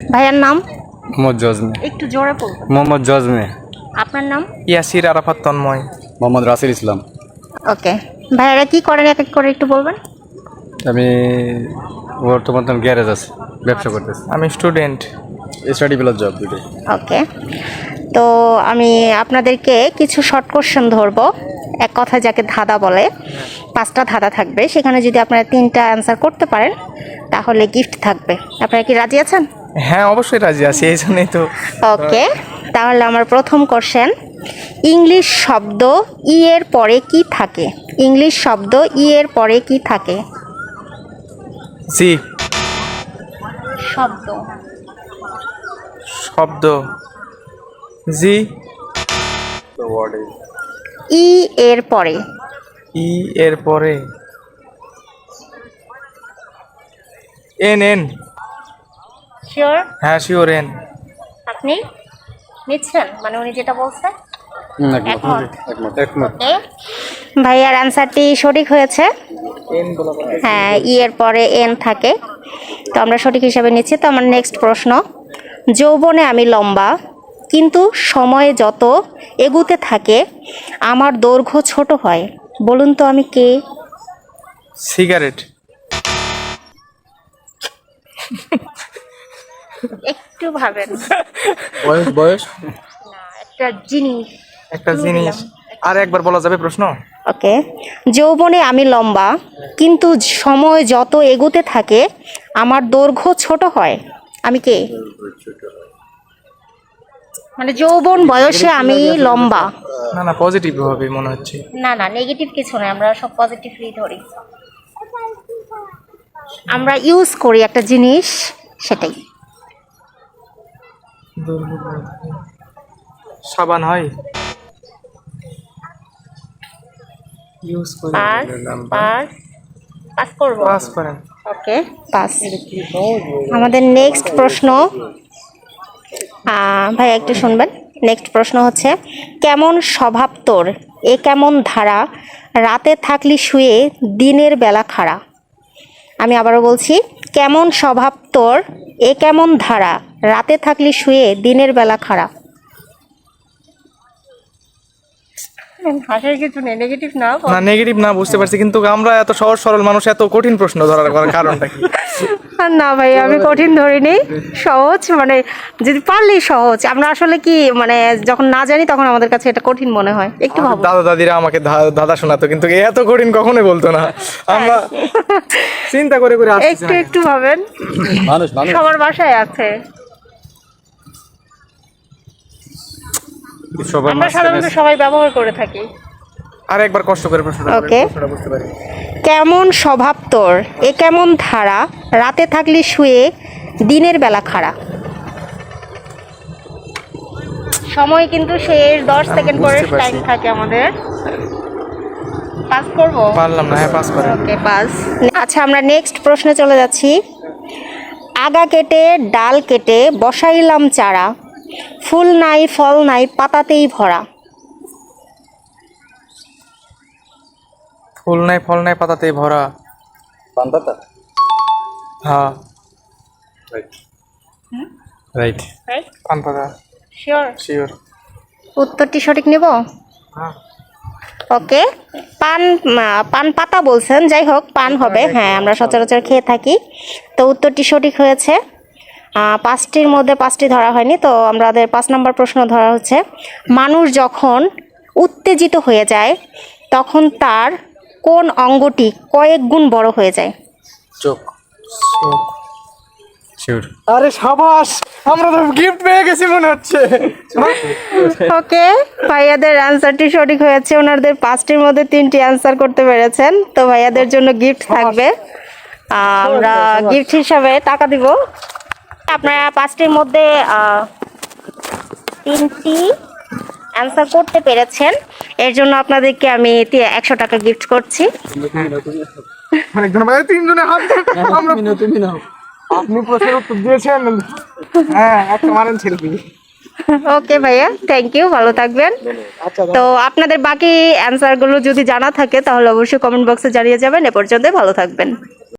ভাইয়ার নাম? মোহাম্মদ জজমে। একটু জোরে বলবেন। মোহাম্মদ জজমে। আপনার নাম? ইয়াসির আরাফাত তন্ময়। মোহাম্মদ রাসেল ইসলাম। ওকে, ভাইয়ারা কি করেন এক এক করে একটু বলবেন। আমি বর্তমান গ্যারেজ আছে, ব্যবসা করতেছি। আমি স্টুডেন্ট। স্টাডি প্লাস জব দুটোই। ওকে, তো আমি আপনাদেরকে কিছু শর্ট কোশ্চেন ধরবো। এক কথায় যাকে ধাঁধা বলে, 5টা ধাঁধা থাকবে, সেখানে যদি আপনারা 3টা অ্যান্সার করতে পারেন তাহলে গিফট থাকবে। আপনারা কি রাজি আছেন? হ্যাঁ, অবশ্যই রাজি আছি, এই জন্যই তো। ওকে, তাহলে আমার প্রথম কোশ্চেন, ইংলিশ শব্দ ই এর পরে কি থাকে? ইংলিশ শব্দ ই এর পরে কি থাকে? জি। শব্দ। শব্দ। জি। ই এর পরে। ই এর পরে এন। এন। শিওর? হ্যাঁ, শিওর, এন। আপনি নিচ্ছেন, মানে উনি যেটা বলছেন? একমত। একমত। এ, ভাইয়ার অ্যান্সারটি সঠিক হয়েছে। হ্যাঁ, ই এর পরে এন থাকে, তো আমরা সঠিক হিসাবে নিচ্ছি। তো আমার নেক্সট প্রশ্ন, যৌবনে আমি লম্বা, কিন্তু সময়ে যত এগুতে থাকে আমার দৈর্ঘ্য ছোট হয়, বলুন তো আমি কে? সিগারেট। একটু ভাবেন। বয়স না, একটা জিনিস। একটা জিনিস। আর একবার বলা যাবে প্রশ্ন? ওকে, যৌবনে আমি লম্বা, কিন্তু সময় যত এগোতে থাকে আমার দৈর্ঘ্য ছোট হয়, আমি কে? মানে যৌবন বয়সে আমি লম্বা। না না, পজিটিভ হবে মনে হচ্ছে। না না, নেগেটিভ কিছু নয়, আমরা সব পজিটিভলি ধরি। আমরা ইউজ করি একটা জিনিস, সেটাই। সাবান হয়। ইউজ করে পাস করব। পাস করেন। ওকে, পাস। আমাদের নেক্সট প্রশ্ন, ভাই একটু শুনবেন। নেক্সট প্রশ্ন হচ্ছে, কেমন স্বভাব তোর এ কেমন ধারা, রাতে থাকলি শুয়ে দিনের বেলা খাড়া। আমি আবারও বলছি, কেমন স্বভাব তোর এ কেমন ধারা, রাতে থাকলি শুয়ে দিনের বেলা খাড়া। হাসার কিছু নেই, নেগেটিভ না। না, নেগেটিভ না, বুঝতে পারছি, কিন্তু আমরা এত সহজ সরল মানুষ এত কঠিন প্রশ্ন ধরার কারণটা কি? না ভাই, আমি কঠিন ধরিনি, সহজ, মানে যদি পারলেই সহজ। আমরা আসলে কি, মানে যখন না জানি তখন আমাদের কাছে এটা কঠিন মনে হয়। একটু ভাবো। দাদা দাদিরা আমাকে দাদা শোনাতো, কিন্তু এত কঠিন কখনোই বলতো না। আমরা চিন্তা করে করে আসছি। একটু একটু ভাবেন, মানুষ সবার বাসায় আছে। আমরা সাধারণত সবাই ব্যবহার করে থাকি। আর একবার কষ্ট করে প্রশ্নটা ওকে, বুঝতে পারি। কেমন স্বভাব তোর এ কেমন ধারা, রাতে থাকলি শুয়ে দিনের বেলা খাড়া। সময় কিন্তু শেষ, 10 সেকেন্ড করে টাইম থাকে আমাদের। পাস করব? পারলাম না। হ্যাঁ, পাস করে। ওকে, পাস। আচ্ছা, আমরা নেক্সট প্রশ্নে চলে যাচ্ছি। আগা কেটে ডাল কেটে বসাইলাম চারা, ফুল নাই ফল নাই পাতাতেই ভরা। ফুল নাই ফল নাই পাতাতেই ভরা। পান পাতা। হ্যাঁ, রাইট। পান পাতা। শিওর? শিওর। উত্তরটি সঠিক নেব? হ্যাঁ। ওকে, পান পাতা বলছেন, যাই হোক পান হবে। হ্যাঁ, আমরা সচরাচর খেয়ে থাকি। তো উত্তরটি সঠিক হয়েছে। 5টির মধ্যে 5টি ধরা হয়নি, তো আমাদের 5 নম্বর প্রশ্ন ধরা হচ্ছে, মানুষ যখন উত্তেজিত হয়ে যায় তখন তার কোন অঙ্গটি কয়েক গুণ বড় হয়ে যায়? চোখ। শিওর। আরে সাবাস, আমরা তো গিফট পেয়ে গেছি মনে হচ্ছে। ওকে, ভাইয়াদের অ্যান্সারটি সঠিক হয়েছে। ওনাদের 5টির মধ্যে 3টি অ্যান্সার করতে পেরেছেন, তো ভাইয়াদের জন্য গিফট থাকবে। আমরা গিফট হিসাবে টাকা দিব। আপনারা 5টির মধ্যে 3টি অ্যান্সার করতে পেরেছেন, এর জন্য আপনাদেরকে আমি 100 টাকা গিফট করছি। অনেকজন ভাই, 3 জনে হাত। আমরা তুমি নাও। আপনি প্রশ্নের উত্তর দিয়েছেন। হ্যাঁ, একটা মারেন সেলফি। ওকে ভাইয়া, থ্যাংক ইউ, ভালো থাকবেন। তো আপনাদের বাকি অ্যান্সারগুলো যদি জানা থাকে তাহলে অবশ্যই কমেন্ট বক্সে জানিয়ে যাবেন। এ পর্যন্ত ভালো থাকবেন।